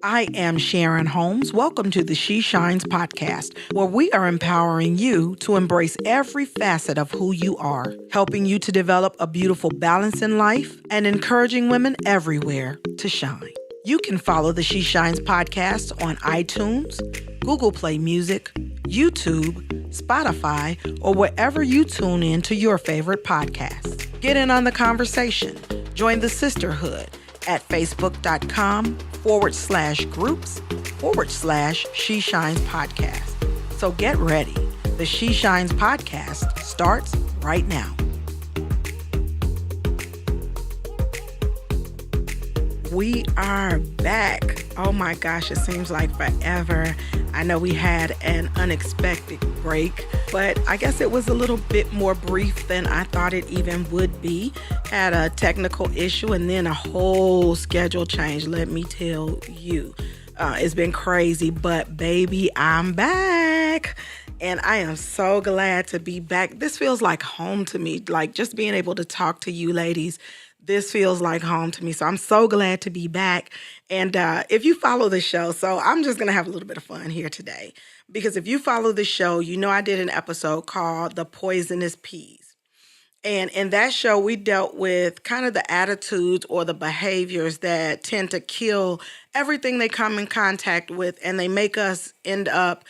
I am Sharon Holmes. Welcome to the She Shines podcast, where we are empowering you to embrace every facet of who you are, helping you to develop a beautiful balance in life, and encouraging women everywhere to shine. You can follow the She Shines podcast on iTunes, Google Play Music, YouTube, Spotify, or wherever you tune in to your favorite podcasts. Get in on the conversation. Join the sisterhood at facebook.com/groups/She Shines podcast. So get ready. The She Shines podcast starts right now. We are back. Oh my gosh, it seems like forever. I know we had an unexpected break, but I guess it was a little bit more brief than I thought it even would be. Had a technical issue and then a whole schedule change, let me tell you. It's been crazy, but baby, I'm back. And I am so glad to be back. This feels like home to me, like just being able to talk to you ladies. This feels like home to me. So I'm so glad to be back. And if you follow the show, so I'm just going to have a little bit of fun here today. Because if you follow the show, you know I did an episode called The Poisonous Peas. And in that show, we dealt with kind of the attitudes or the behaviors that tend to kill everything they come in contact with. And they make us end up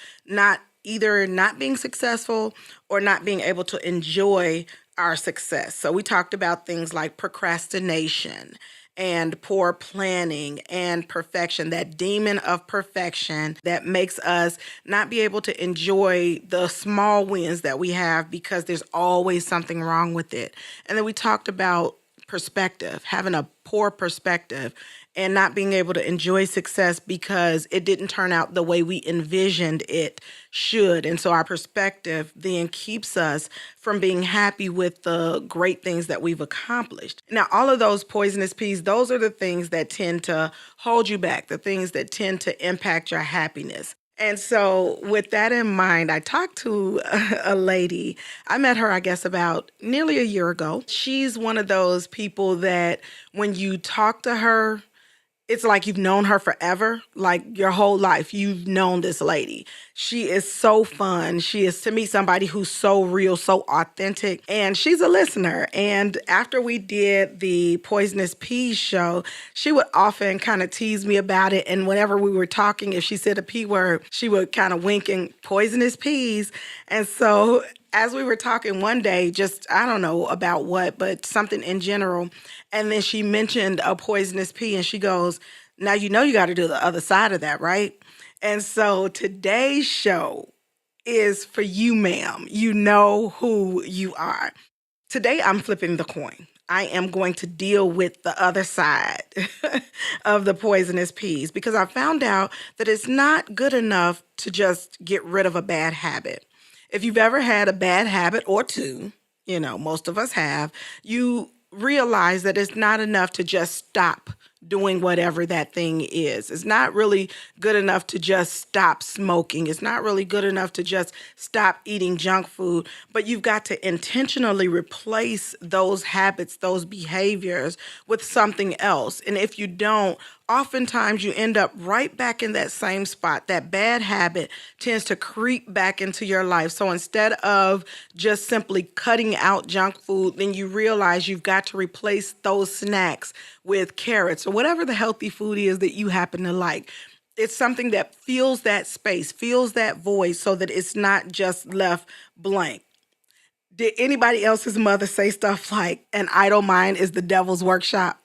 either not being successful or not being able to enjoy our success. So we talked about things like procrastination and poor planning and perfection, that demon of perfection that makes us not be able to enjoy the small wins that we have because there's always something wrong with it. And then we talked about perspective, having a poor perspective and not being able to enjoy success because it didn't turn out the way we envisioned it should. And so our perspective then keeps us from being happy with the great things that we've accomplished. Now, all of those poisonous peas, those are the things that tend to hold you back, the things that tend to impact your happiness. And so with that in mind, I talked to a lady. I met her, I guess, about nearly a year ago. She's one of those people that when you talk to her, it's like you've known her forever, like your whole life. You've known this lady. She is so fun. She is, to me, somebody who's so real, so authentic, and she's a listener. And after we did the Poisonous Peas show, she would often kind of tease me about it. And whenever we were talking, if she said a P word, she would kind of wink and poisonous peas. And so as we were talking one day, just, I don't know about what, but something in general. And then she mentioned a poisonous pea and she goes, now you know you got to do the other side of that, right? And so today's show is for you, ma'am. You know who you are. Today I'm flipping the coin. I am going to deal with the other side of the poisonous peas because I found out that it's not good enough to just get rid of a bad habit. If you've ever had a bad habit or two, you know, most of us have, you realize that it's not enough to just stop doing whatever that thing is. It's not really good enough to just stop smoking. It's not really good enough to just stop eating junk food, but you've got to intentionally replace those habits, those behaviors with something else. And if you don't, oftentimes you end up right back in that same spot. That bad habit tends to creep back into your life. So instead of just simply cutting out junk food, then you realize you've got to replace those snacks with carrots or whatever the healthy food is that you happen to like. It's something that fills that space, fills that void so that it's not just left blank. Did anybody else's mother say stuff like, an idle mind is the devil's workshop?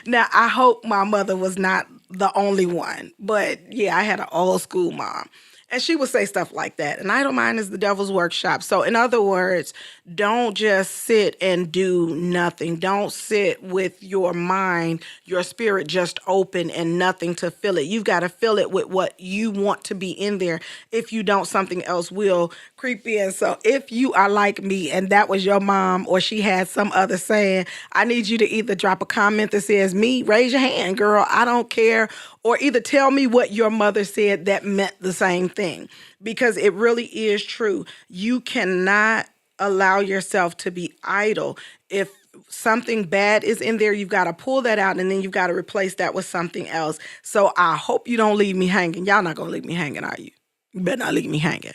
Now, I hope my mother was not the only one, but yeah, I had an old school mom. And she would say stuff like that. An idle mind is the devil's workshop. So in other words, don't just sit and do nothing. Don't sit with your mind, your spirit just open and nothing to fill it. You've got to fill it with what you want to be in there. If you don't, something else will creep in. So if you are like me and that was your mom or she had some other saying, I need you to either drop a comment that says me, raise your hand, girl, I don't care, or either tell me what your mother said that meant the same thing, because it really is true. You cannot allow yourself to be idle if something bad is in there, you've got to pull that out and then you've got to replace that with something else. So I hope you don't leave me hanging. Y'all not going to leave me hanging, are you? You better not leave me hanging.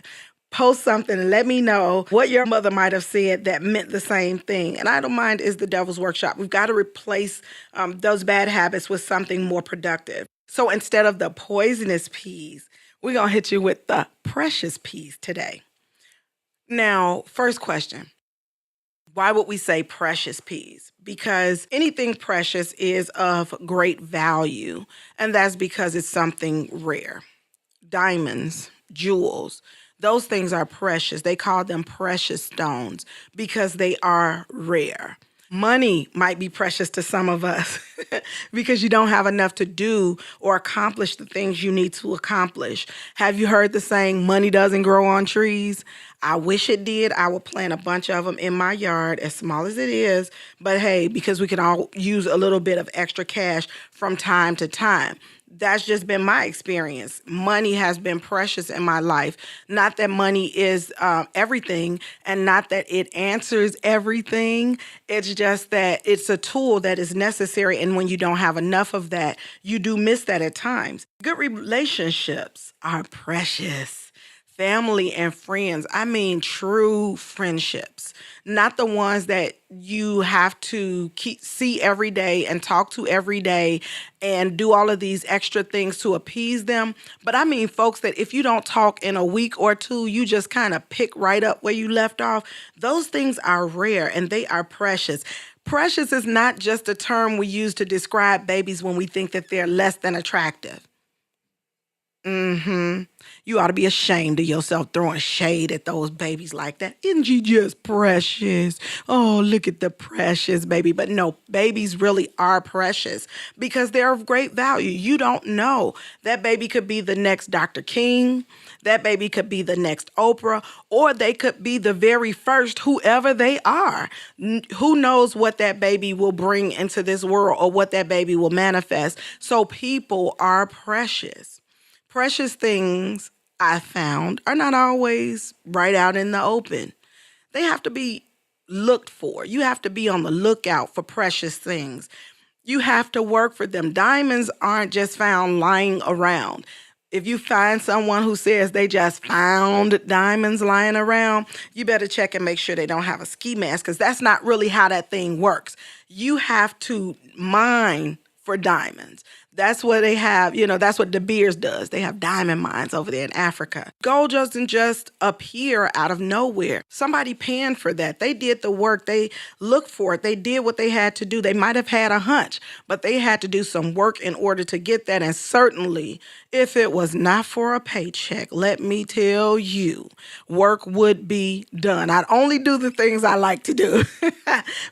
Post something and let me know what your mother might have said that meant the same thing. And I don't mind is the devil's workshop. We've got to replace those bad habits with something more productive. So instead of the poisonous peas, we're going to hit you with the precious peas today. Now, first question. Why would we say precious peas? Because anything precious is of great value, and that's because it's something rare. Diamonds, jewels, those things are precious. They call them precious stones because they are rare. Money might be precious to some of us because you don't have enough to do or accomplish the things you need to accomplish. Have you heard the saying, money doesn't grow on trees? I wish it did. I would plant a bunch of them in my yard, as small as it is. But hey, because we can all use a little bit of extra cash from time to time. That's just been my experience. Money has been precious in my life. Not that money is everything and not that it answers everything. It's just that it's a tool that is necessary. And when you don't have enough of that, you do miss that at times. Good relationships are precious. Family and friends, I mean true friendships, not the ones that you have to see every day and talk to every day and do all of these extra things to appease them. But I mean folks that if you don't talk in a week or two, you just kind of pick right up where you left off. Those things are rare and they are precious. Precious is not just a term we use to describe babies when we think that they're less than attractive. You ought to be ashamed of yourself throwing shade at those babies like that. Isn't she just precious? Oh, look at the precious baby. But no, babies really are precious because they're of great value. You don't know. That baby could be the next Dr. King. That baby could be the next Oprah, or they could be the very first whoever they are. Who knows what that baby will bring into this world or what that baby will manifest. So people are precious. Precious things, I found, are not always right out in the open. They have to be looked for. You have to be on the lookout for precious things. You have to work for them. Diamonds aren't just found lying around. If you find someone who says they just found diamonds lying around, you better check and make sure they don't have a ski mask because that's not really how that thing works. You have to mine for diamonds. That's what they have, that's what De Beers does. They have diamond mines over there in Africa. Gold doesn't just appear out of nowhere. Somebody panned for that. They did the work. They looked for it. They did what they had to do. They might have had a hunch, but they had to do some work in order to get that. And certainly, if it was not for a paycheck, let me tell you, work would be done. I'd only do the things I like to do.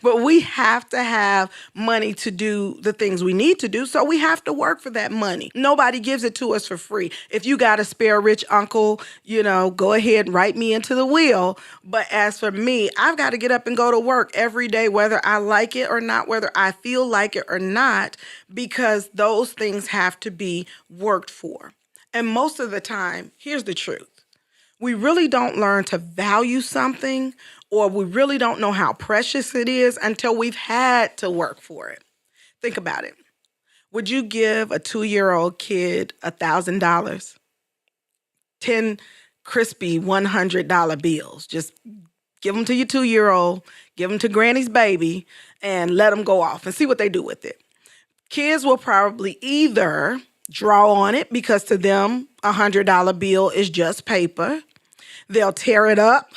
But we have to have money to do the things we need to do, so we have to work for that money. Nobody gives it to us for free. If you got a spare rich uncle, go ahead and write me into the will. But as for me, I've got to get up and go to work every day, whether I like it or not, whether I feel like it or not, because those things have to be worked for. And most of the time, here's the truth. We really don't learn to value something, or we really don't know how precious it is until we've had to work for it. Think about it. Would you give a 2-year-old kid $1,000? 10 crispy $100 bills. Just give them to your 2-year-old, give them to granny's baby, and let them go off and see what they do with it. Kids will probably either draw on it because to them, a $100 bill is just paper. They'll tear it up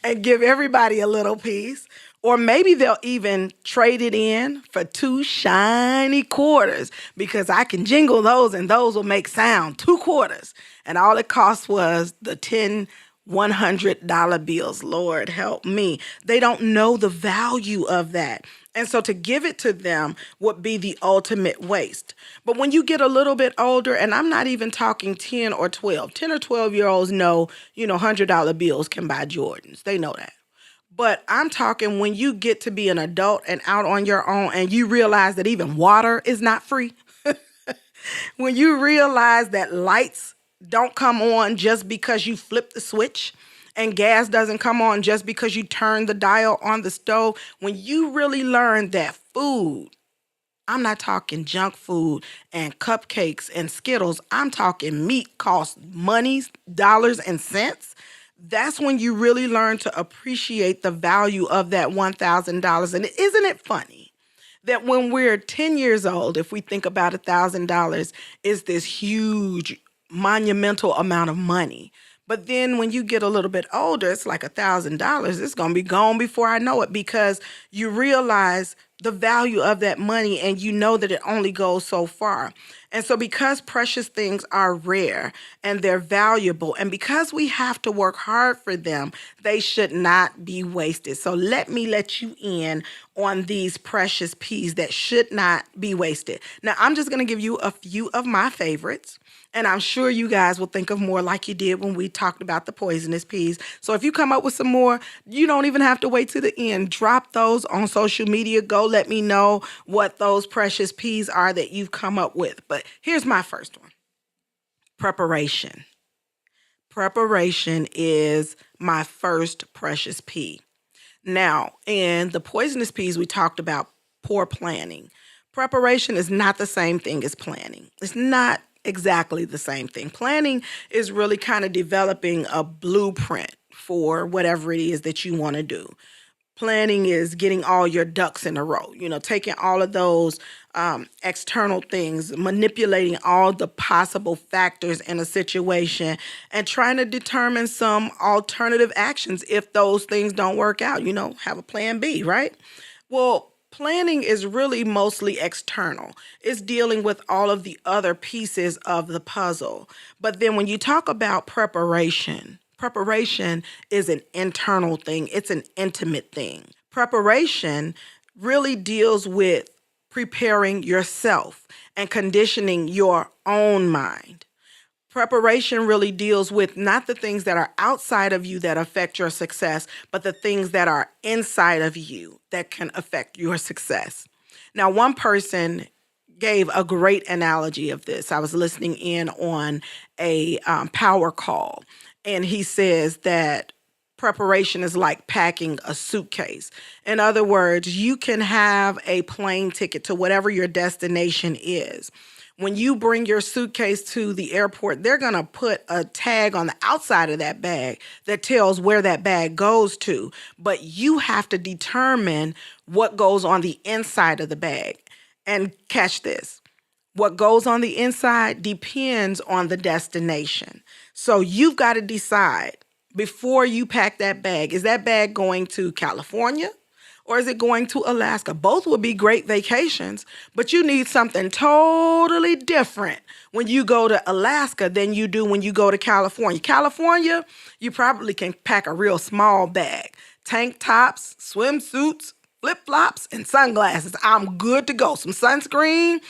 and give everybody a little piece. Or maybe they'll even trade it in for 2 shiny quarters because I can jingle those and those will make sound. 2 quarters. And all it cost was the 10 $100 bills. Lord help me. They don't know the value of that. And so to give it to them would be the ultimate waste. But when you get a little bit older, and I'm not even talking 10 or 12, 10 or 12-year-olds know, $100 bills can buy Jordans. They know that. But I'm talking when you get to be an adult and out on your own and you realize that even water is not free. When you realize that lights don't come on just because you flip the switch And gas doesn't come on just because you turn the dial on the stove. When you really learn that food, I'm not talking junk food and cupcakes and Skittles. I'm talking meat costs money, dollars, and cents. That's when you really learn to appreciate the value of that $1,000. And isn't it funny that when we're 10 years old, if we think about $1,000, is this huge, monumental amount of money. But then when you get a little bit older, it's like $1,000. It's going to be gone before I know it, because you realize the value of that money and you know that it only goes so far. And so because precious things are rare and they're valuable, and because we have to work hard for them, they should not be wasted. So let me let you in on these precious peas that should not be wasted. Now, I'm just going to give you a few of my favorites, and I'm sure you guys will think of more like you did when we talked about the poisonous peas. So if you come up with some more, you don't even have to wait to the end. Drop those on social media. Go let me know what those precious peas are that you've come up with. But here's my first one. Preparation. Preparation is my first precious pea. Now, in the poisonous peas, we talked about poor planning. Preparation is not the same thing as planning. It's not exactly the same thing. Planning is really kind of developing a blueprint for whatever it is that you want to do. Planning is getting all your ducks in a row, taking all of those external things, manipulating all the possible factors in a situation and trying to determine some alternative actions if those things don't work out. Have a plan B, right? Well, planning is really mostly external. It's dealing with all of the other pieces of the puzzle. But then when you talk about preparation is an internal thing. It's an intimate thing. Preparation really deals with preparing yourself and conditioning your own mind. Preparation really deals with not the things that are outside of you that affect your success, but the things that are inside of you that can affect your success. Now, one person gave a great analogy of this. I was listening in on a power call, and he says that preparation is like packing a suitcase. In other words, you can have a plane ticket to whatever your destination is. When you bring your suitcase to the airport, they're going to put a tag on the outside of that bag that tells where that bag goes to. But you have to determine what goes on the inside of the bag. And catch this. What goes on the inside depends on the destination. So you've got to decide before you pack that bag, is that bag going to California? Or is it going to Alaska? Both would be great vacations, but you need something totally different when you go to Alaska than you do when you go to California. California, you probably can pack a real small bag. Tank tops, swimsuits, flip-flops, and sunglasses. I'm good to go. Some sunscreen,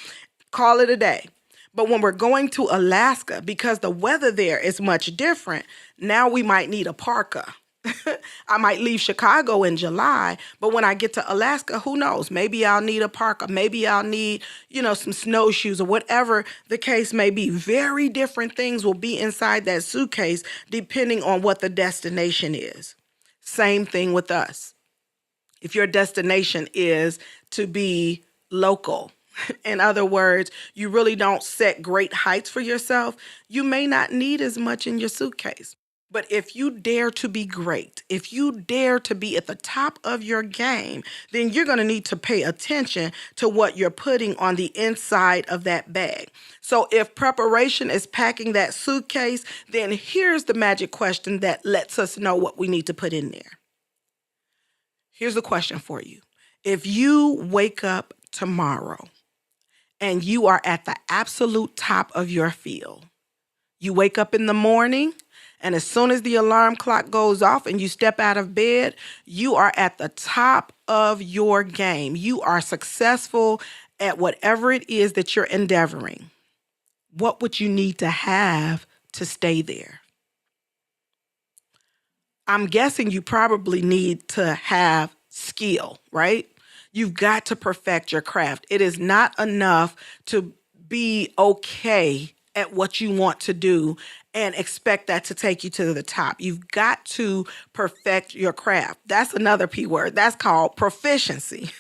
call it a day. But when we're going to Alaska, because the weather there is much different, now we might need a parka. I might leave Chicago in July, but when I get to Alaska, who knows? Maybe I'll need a parka. Maybe I'll need, some snowshoes or whatever the case may be. Very different things will be inside that suitcase depending on what the destination is. Same thing with us. If your destination is to be local, in other words, you really don't set great heights for yourself, you may not need as much in your suitcase. But if you dare to be great, if you dare to be at the top of your game, then you're going to need to pay attention to what you're putting on the inside of that bag. So if preparation is packing that suitcase, then here's the magic question that lets us know what we need to put in there. Here's the question for you. If you wake up tomorrow and you are at the absolute top of your field, you wake up in the morning, and as soon as the alarm clock goes off and you step out of bed, you are at the top of your game. You are successful at whatever it is that you're endeavoring. What would you need to have to stay there? I'm guessing you probably need to have skill, right? You've got to perfect your craft. It is not enough to be okay at what you want to do and expect that to take you to the top. You've got to perfect your craft. That's another P word. That's called proficiency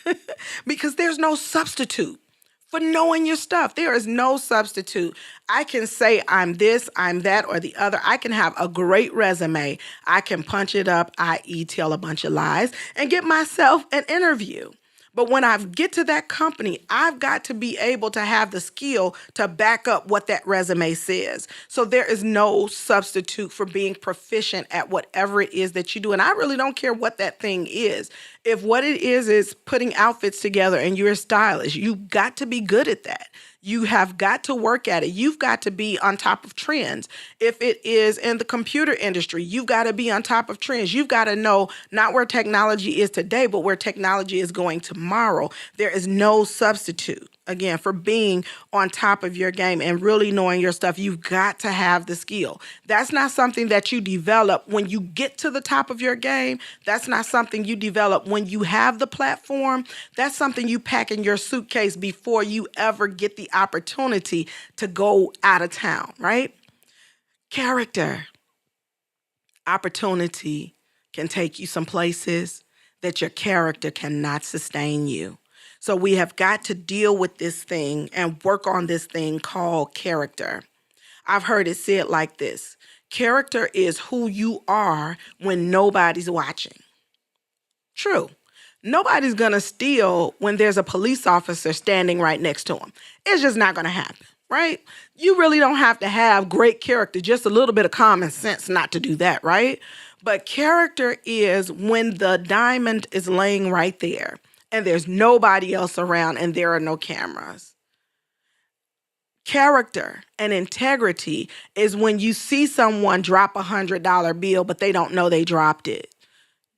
because there's no substitute for knowing your stuff. There is no substitute. I can say I'm this, I'm that, or the other. I can have a great resume. I can punch it up, i.e. tell a bunch of lies, and get myself an interview. But when I get to that company, I've got to be able to have the skill to back up what that resume says. So there is no substitute for being proficient at whatever it is that you do. And I really don't care what that thing is. If what it is putting outfits together and you're stylish, you've got to be good at that. You have got to work at it. You've got to be on top of trends. If it is in the computer industry, you've got to be on top of trends. You've got to know not where technology is today, but where technology is going tomorrow. There is no substitute, again, for being on top of your game and really knowing your stuff. You've got to have the skill. That's not something that you develop when you get to the top of your game. That's not something you develop when you have the platform. That's something you pack in your suitcase before you ever get the opportunity to go out of town, right? Character. Opportunity can take you some places that your character cannot sustain you. So we have got to deal with this thing and work on this thing called character. I've heard it said like this: character is who you are when nobody's watching. True. Nobody's going to steal when there's a police officer standing right next to them. It's just not going to happen, right? You really don't have to have great character, just a little bit of common sense not to do that, right? But character is when the diamond is laying right there and there's nobody else around and there are no cameras. Character and integrity is when you see someone drop $100 bill, but they don't know they dropped it.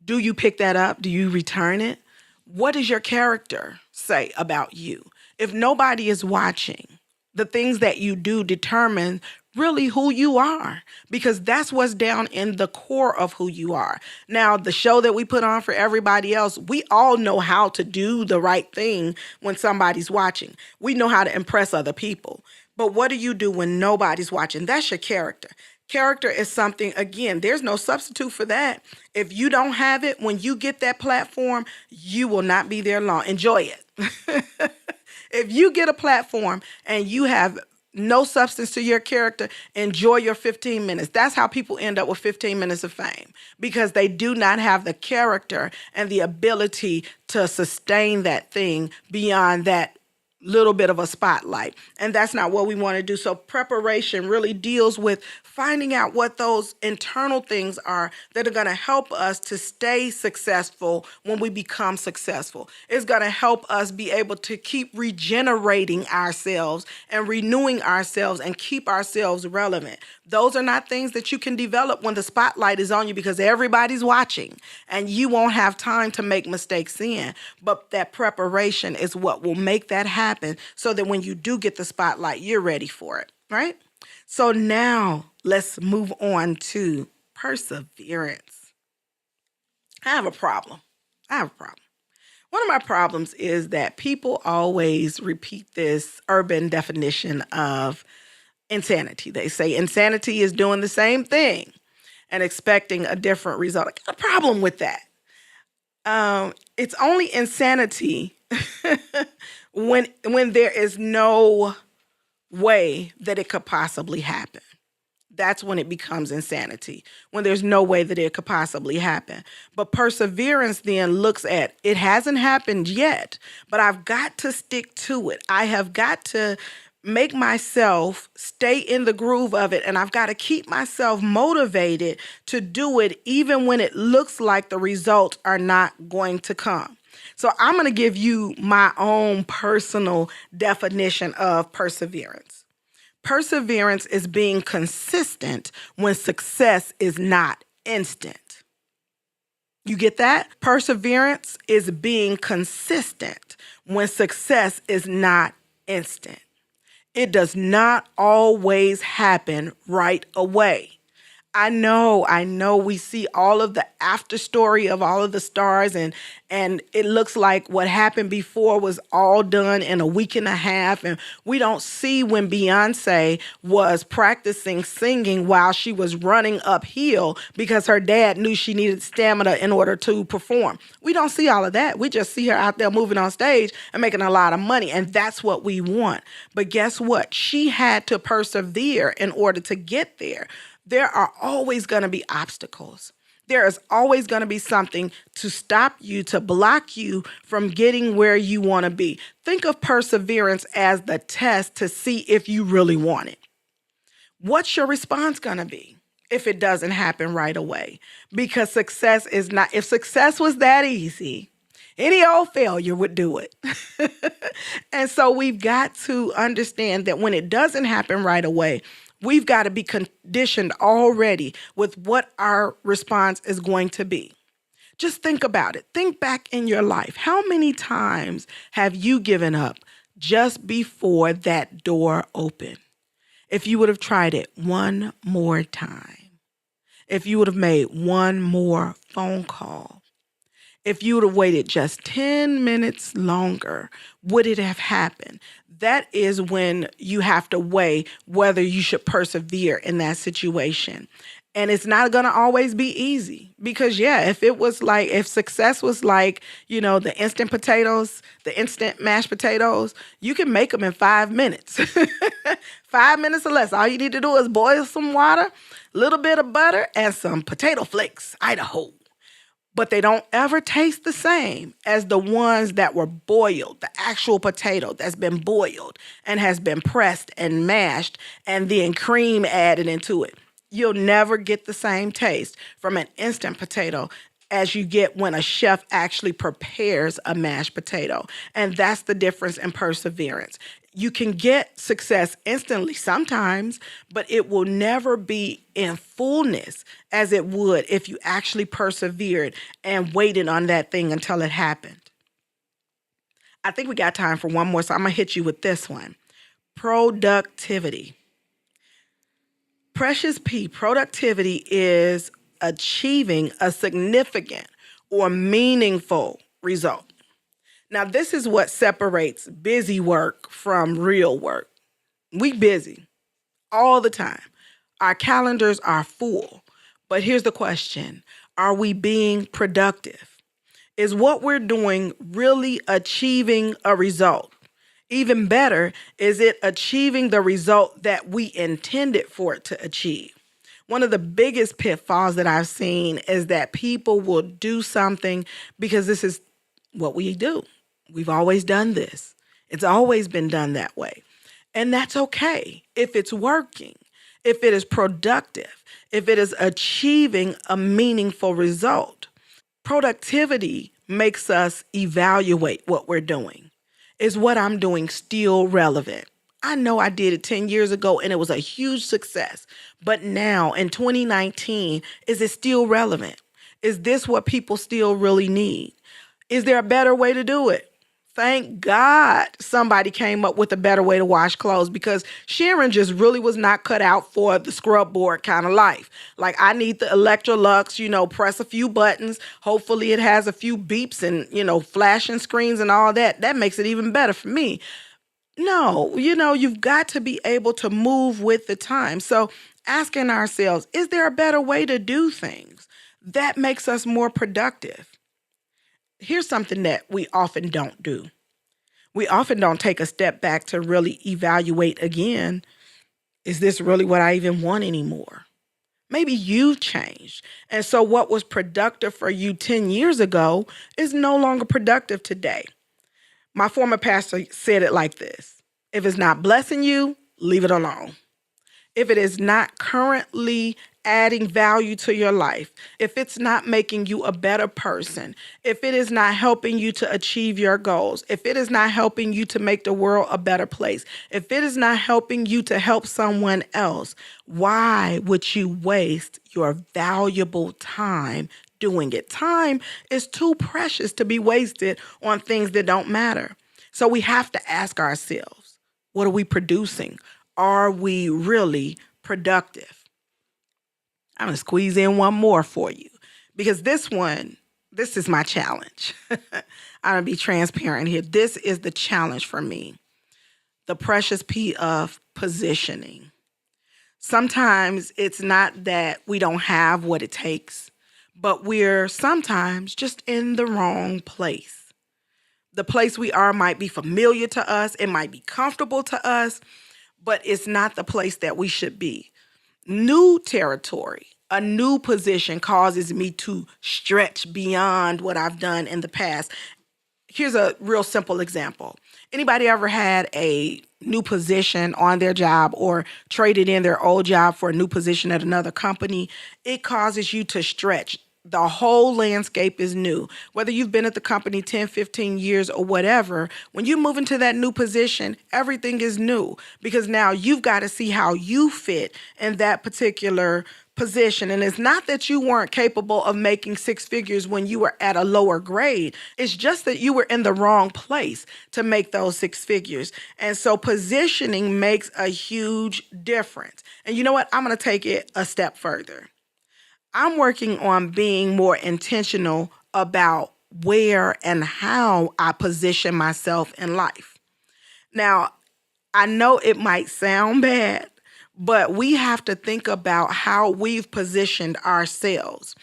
Do you pick that up? Do you return it? What does your character say about you? If nobody is watching, the things that you do determine really who you are, because that's what's down in the core of who you are. Now, the show that we put on for everybody else, we all know how to do the right thing when somebody's watching. We know how to impress other people. But what do you do when nobody's watching? That's your character. Character is something, again, there's no substitute for that. If you don't have it, when you get that platform, you will not be there long. Enjoy it. If you get a platform and you have no substance to your character, enjoy your 15 minutes. That's how people end up with 15 minutes of fame, because they do not have the character and the ability to sustain that thing beyond that little bit of a spotlight. And that's not what we want to do. So preparation really deals with finding out what those internal things are that are going to help us to stay successful when we become successful. It's going to help us be able to keep regenerating ourselves and renewing ourselves and keep ourselves relevant. Those are not things that you can develop when the spotlight is on you, because everybody's watching and you won't have time to make mistakes in. But that preparation is what will make that happen, so that when you do get the spotlight, you're ready for it, right? So now let's move on to perseverance. I have a problem. One of my problems is that people always repeat this urban definition of insanity. They say insanity is doing the same thing and expecting a different result. I got a problem with that. It's only insanity when there is no way that it could possibly happen. That's when it becomes insanity, when there's no way that it could possibly happen. But perseverance then looks at, it hasn't happened yet, but I've got to stick to it. I have got to make myself stay in the groove of it, and I've got to keep myself motivated to do it even when it looks like the results are not going to come. So I'm going to give you my own personal definition of perseverance. Perseverance is being consistent when success is not instant. You get that? Perseverance is being consistent when success is not instant. It does not always happen right away. I know we see all of the after story of all of the stars, and it looks like what happened before was all done in a week and a half, and we don't see when Beyonce was practicing singing while she was running uphill because her dad knew she needed stamina in order to perform. We don't see all of that. We just see her out there moving on stage and making a lot of money, and that's what we want. But guess what? She had to persevere in order to get there. There are always going to be obstacles. There is always going to be something to stop you, to block you from getting where you want to be. Think of perseverance as the test to see if you really want it. What's your response going to be if it doesn't happen right away? Because success is not, if success was that easy, any old failure would do it. And so we've got to understand that when it doesn't happen right away, we've got to be conditioned already with what our response is going to be. Just think about it. Think back in your life. How many times have you given up just before that door opened? If you would have tried it one more time, if you would have made one more phone call, if you would have waited just 10 minutes longer, would it have happened? That is when you have to weigh whether you should persevere in that situation. And it's not going to always be easy because, yeah, if success was like, the instant potatoes, the instant mashed potatoes, you can make them in 5 minutes. 5 minutes or less. All you need to do is boil some water, a little bit of butter, and some potato flakes, Idaho. But they don't ever taste the same as the ones that were boiled, the actual potato that's been boiled and has been pressed and mashed and then cream added into it. You'll never get the same taste from an instant potato as you get when a chef actually prepares a mashed potato. And that's the difference in perseverance. You can get success instantly sometimes, but it will never be in fullness as it would if you actually persevered and waited on that thing until it happened. I think we got time for one more, so I'm going to hit you with this one. Productivity. Precious P, productivity is achieving a significant or meaningful result. Now, this is what separates busy work from real work. We busy all the time. Our calendars are full. But here's the question. Are we being productive? Is what we're doing really achieving a result? Even better, is it achieving the result that we intended for it to achieve? One of the biggest pitfalls that I've seen is that people will do something because this is what we do. We've always done this. It's always been done that way. And that's okay if it's working, if it is productive, if it is achieving a meaningful result. Productivity makes us evaluate what we're doing. Is what I'm doing still relevant? I know I did it 10 years ago and it was a huge success. But now in 2019, is it still relevant? Is this what people still really need? Is there a better way to do it? Thank God somebody came up with a better way to wash clothes because Sharon just really was not cut out for the scrub board kind of life. Like I need the Electrolux, press a few buttons. Hopefully it has a few beeps and, flashing screens and all that. That makes it even better for me. No, you've got to be able to move with the time. So asking ourselves, is there a better way to do things that makes us more productive? Here's something that we often don't do. We often don't take a step back to really evaluate again. Is this really what I even want anymore? Maybe you've changed. And so what was productive for you 10 years ago is no longer productive today. My former pastor said it like this. If it's not blessing you, leave it alone. If it is not currently adding value to your life, if it's not making you a better person, if it is not helping you to achieve your goals, if it is not helping you to make the world a better place, if it is not helping you to help someone else, why would you waste your valuable time doing it? Time is too precious to be wasted on things that don't matter. So we have to ask ourselves, what are we producing? Are we really productive? I'm going to squeeze in one more for you because this is my challenge. I'm going to be transparent here. This is the challenge for me. The precious P of positioning. Sometimes it's not that we don't have what it takes, but we're sometimes just in the wrong place. The place we are might be familiar to us. It might be comfortable to us, but it's not the place that we should be. New territory, a new position causes me to stretch beyond what I've done in the past. Here's a real simple example. Anybody ever had a new position on their job or traded in their old job for a new position at another company? It causes you to stretch. The whole landscape is new. Whether you've been at the company 10, 15 years or whatever, when you move into that new position, everything is new because now you've got to see how you fit in that particular position. And it's not that you weren't capable of making six figures when you were at a lower grade. It's just that you were in the wrong place to make those six figures. And so positioning makes a huge difference. And you know what? I'm going to take it a step further. I'm working on being more intentional about where and how I position myself in life. Now, I know it might sound bad, but we have to think about how we've positioned ourselves.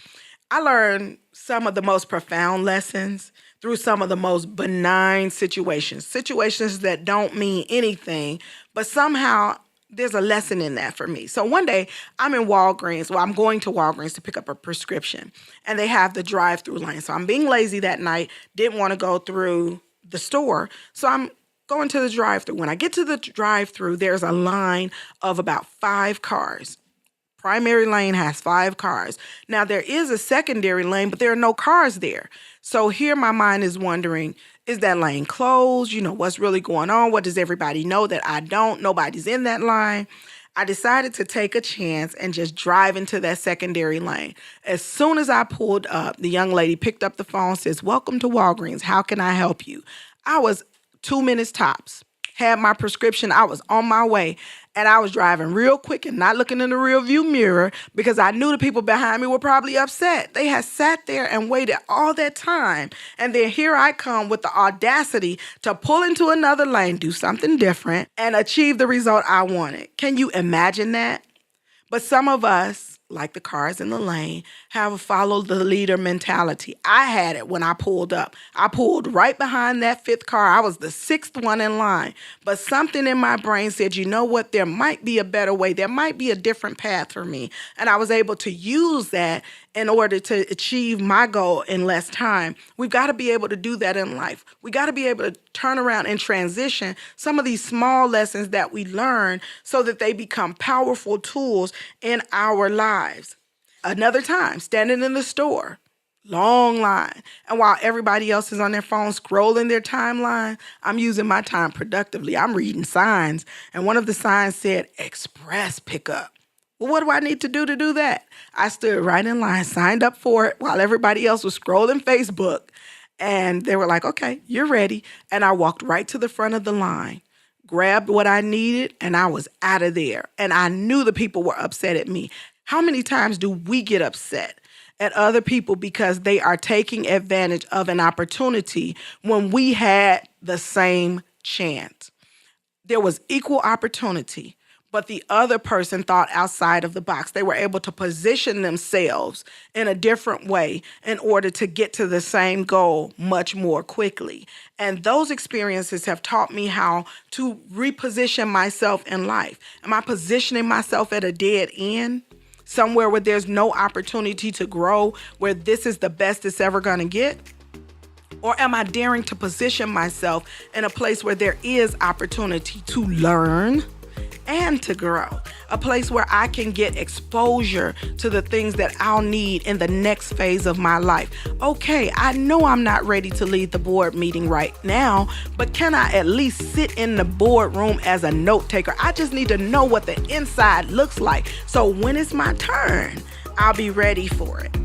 I learned some of the most profound lessons through some of the most benign situations that don't mean anything, but somehow there's a lesson in that for me. So one day I'm in Walgreens. Well, I'm going to Walgreens to pick up a prescription, and they have the drive-through lane. So I'm being lazy that night, didn't want to go through the store. So I'm going to the drive-through. When I get to the drive-through, there's a line of about 5 cars. Primary lane has 5 cars. Now, there is a secondary lane, but there are no cars there. So here my mind is wondering, is that lane closed? You know, what's really going on? What does everybody know that I don't? Nobody's in that line. I decided to take a chance and just drive into that secondary lane. As soon as I pulled up, the young lady picked up the phone, says, "Welcome to Walgreens. How can I help you?" I was 2 minutes tops. Had my prescription. I was on my way, and I was driving real quick and not looking in the rear view mirror because I knew the people behind me were probably upset. They had sat there and waited all that time, and then here I come with the audacity to pull into another lane, do something different, and achieve the result I wanted. Can you imagine that? But some of us, like the cars in the lane, have a follow the leader mentality. I had it when I pulled up. I pulled right behind that 5th car. I was the 6th one in line. But something in my brain said, you know what? There might be a better way. There might be a different path for me. And I was able to use that in order to achieve my goal in less time. We've got to be able to do that in life. We got to be able to turn around and transition some of these small lessons that we learn so that they become powerful tools in our lives. Another time, standing in the store, long line. And while everybody else is on their phone scrolling their timeline, I'm using my time productively. I'm reading signs. And one of the signs said, "Express pickup." Well, what do I need to do that? I stood right in line, signed up for it while everybody else was scrolling Facebook. And they were like, "Okay, you're ready." And I walked right to the front of the line, grabbed what I needed, and I was out of there. And I knew the people were upset at me. How many times do we get upset at other people because they are taking advantage of an opportunity when we had the same chance? There was equal opportunity, but the other person thought outside of the box. They were able to position themselves in a different way in order to get to the same goal much more quickly. And those experiences have taught me how to reposition myself in life. Am I positioning myself at a dead end? Somewhere where there's no opportunity to grow, where this is the best it's ever going to get? Or am I daring to position myself in a place where there is opportunity to learn and to grow? A place where I can get exposure to the things that I'll need in the next phase of my life. Okay, I know I'm not ready to lead the board meeting right now, but can I at least sit in the boardroom as a note taker? I just need to know what the inside looks like. So when it's my turn, I'll be ready for it.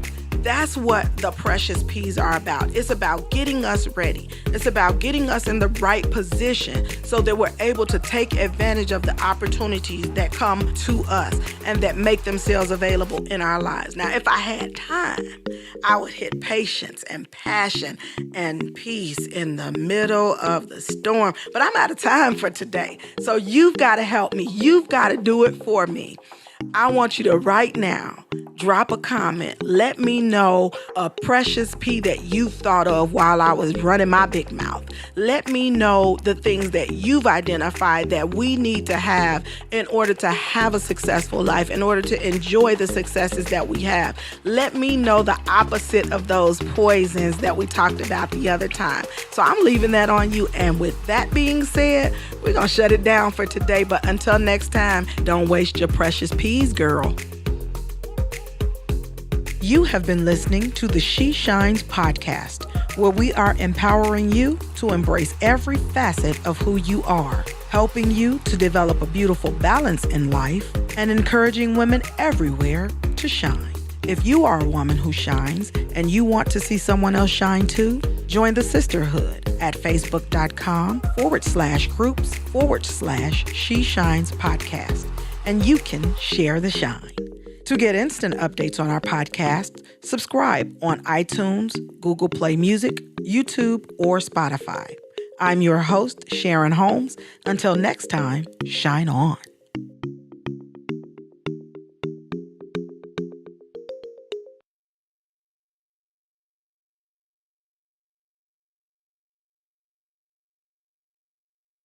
That's what the precious peas are about. It's about getting us ready. It's about getting us in the right position so that we're able to take advantage of the opportunities that come to us and that make themselves available in our lives. Now, if I had time, I would hit patience and passion and peace in the middle of the storm. But I'm out of time for today. So you've got to help me. You've got to do it for me. I want you to right now drop a comment. Let me know a precious pea that you thought of while I was running my big mouth. Let me know the things that you've identified that we need to have in order to have a successful life, in order to enjoy the successes that we have. Let me know the opposite of those poisons that we talked about the other time. So I'm leaving that on you. And with that being said, we're going to shut it down for today. But until next time, don't waste your precious peas, girl. You have been listening to the She Shines podcast, where we are empowering you to embrace every facet of who you are, helping you to develop a beautiful balance in life, and encouraging women everywhere to shine. If you are a woman who shines and you want to see someone else shine too, join the sisterhood at facebook.com/groups/She Shines podcast, and you can share the shine. To get instant updates on our podcast, subscribe on iTunes, Google Play Music, YouTube, or Spotify. I'm your host, Sharon Holmes. Until next time, shine on.